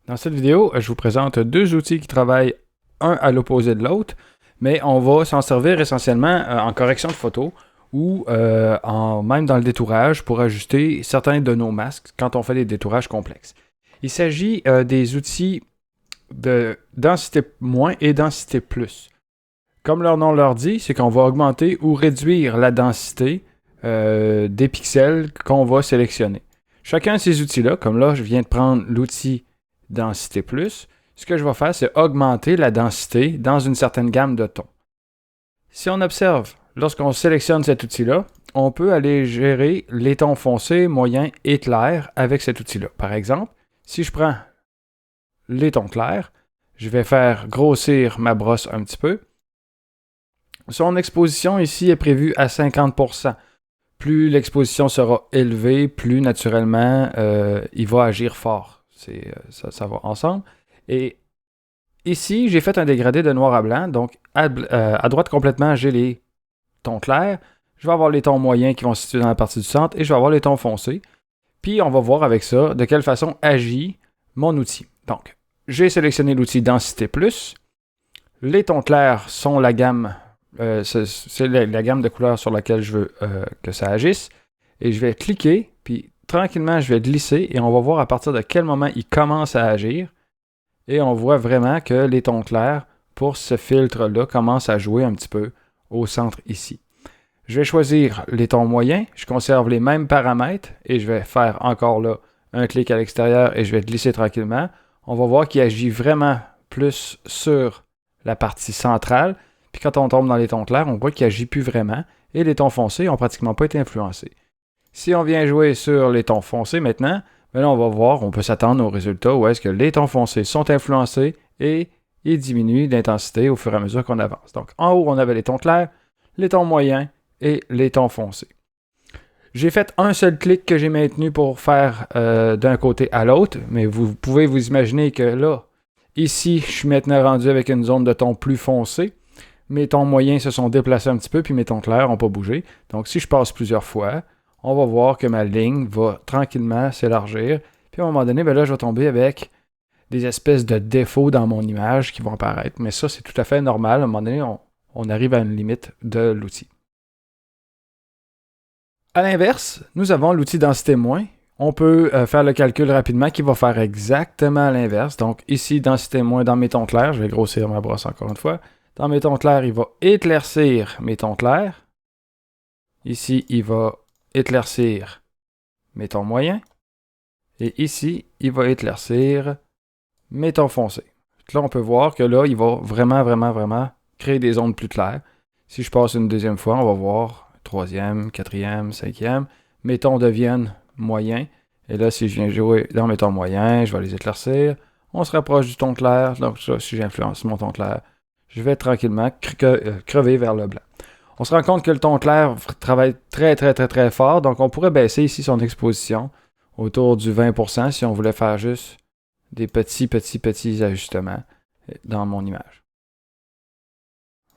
Dans cette vidéo, je vous présente deux outils qui travaillent un à l'opposé de l'autre, mais on va s'en servir essentiellement en correction de photos ou même dans le détourage pour ajuster certains de nos masques quand on fait des détourages complexes. Il s'agit des outils de densité moins et densité plus. Comme leur nom leur dit, c'est qu'on va augmenter ou réduire la densité des pixels qu'on va sélectionner. Chacun de ces outils-là, comme là, je viens de prendre l'outil densité plus, ce que je vais faire, c'est augmenter la densité dans une certaine gamme de tons. Si on observe, lorsqu'on sélectionne cet outil-là, on peut aller gérer les tons foncés, moyens et clairs avec cet outil-là. Par exemple, si je prends les tons clairs, je vais faire grossir ma brosse un petit peu. Son exposition ici est prévue à 50%. Plus l'exposition sera élevée, plus naturellement il va agir fort. Ça va ensemble. Et ici, j'ai fait un dégradé de noir à blanc. Donc, à droite complètement, j'ai les tons clairs. Je vais avoir les tons moyens qui vont se situer dans la partie du centre et je vais avoir les tons foncés. Puis, on va voir avec ça de quelle façon agit mon outil. Donc, j'ai sélectionné l'outil Densité Plus. Les tons clairs sont la gamme, c'est la gamme de couleurs sur laquelle je veux que ça agisse. Et je vais cliquer, puis tranquillement, je vais glisser et on va voir à partir de quel moment il commence à agir. Et on voit vraiment que les tons clairs, pour ce filtre-là, commencent à jouer un petit peu au centre ici. Je vais choisir les tons moyens, je conserve les mêmes paramètres et je vais faire encore là un clic à l'extérieur et je vais glisser tranquillement. On va voir qu'il agit vraiment plus sur la partie centrale. Puis quand on tombe dans les tons clairs, on voit qu'il agit plus vraiment et les tons foncés n'ont pratiquement pas été influencés. Si on vient jouer sur les tons foncés maintenant, ben là, on va voir, on peut s'attendre au résultat où est-ce que les tons foncés sont influencés et ils diminuent d'intensité au fur et à mesure qu'on avance. Donc, en haut, on avait les tons clairs, les tons moyens et les tons foncés. J'ai fait un seul clic que j'ai maintenu pour faire d'un côté à l'autre, mais vous pouvez vous imaginer que là, ici, je suis maintenant rendu avec une zone de tons plus foncé. Mes tons moyens se sont déplacés un petit peu, puis mes tons clairs n'ont pas bougé. Donc, si je passe plusieurs fois, on va voir que ma ligne va tranquillement s'élargir. Puis à un moment donné, ben là, je vais tomber avec des espèces de défauts dans mon image qui vont apparaître. Mais ça, c'est tout à fait normal. À un moment donné, on arrive à une limite de l'outil. À l'inverse, nous avons l'outil densité moins. On peut faire le calcul rapidement qui va faire exactement l'inverse. Donc ici, densité moins dans mes tons clairs. Je vais grossir ma brosse encore une fois. Dans mes tons clairs, il va éclaircir mes tons clairs. Ici, il va éclaircir mes tons moyens. Et ici, il va éclaircir mes tons foncés. Là, on peut voir que là, il va vraiment créer des zones plus claires. Si je passe une deuxième fois, on va voir troisième, quatrième, cinquième. Mes tons deviennent moyens. Et là, si je viens jouer dans mes tons moyens, je vais les éclaircir. On se rapproche du ton clair. Donc, ça, si j'influence mon ton clair, je vais tranquillement crever vers le blanc. On se rend compte que le ton clair travaille très fort. Donc, on pourrait baisser ici son exposition autour du 20% si on voulait faire juste des petits ajustements dans mon image.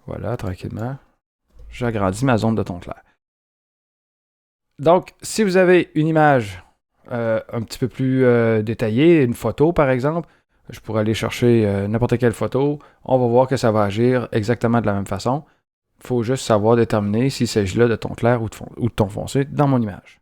Voilà, tranquillement. J'agrandis ma zone de ton clair. Donc, si vous avez une image un petit peu plus détaillée, une photo par exemple, je pourrais aller chercher n'importe quelle photo. On va voir que ça va agir exactement de la même façon. Il faut juste savoir déterminer s'il s'agit là de ton clair ou de ton foncé dans mon image.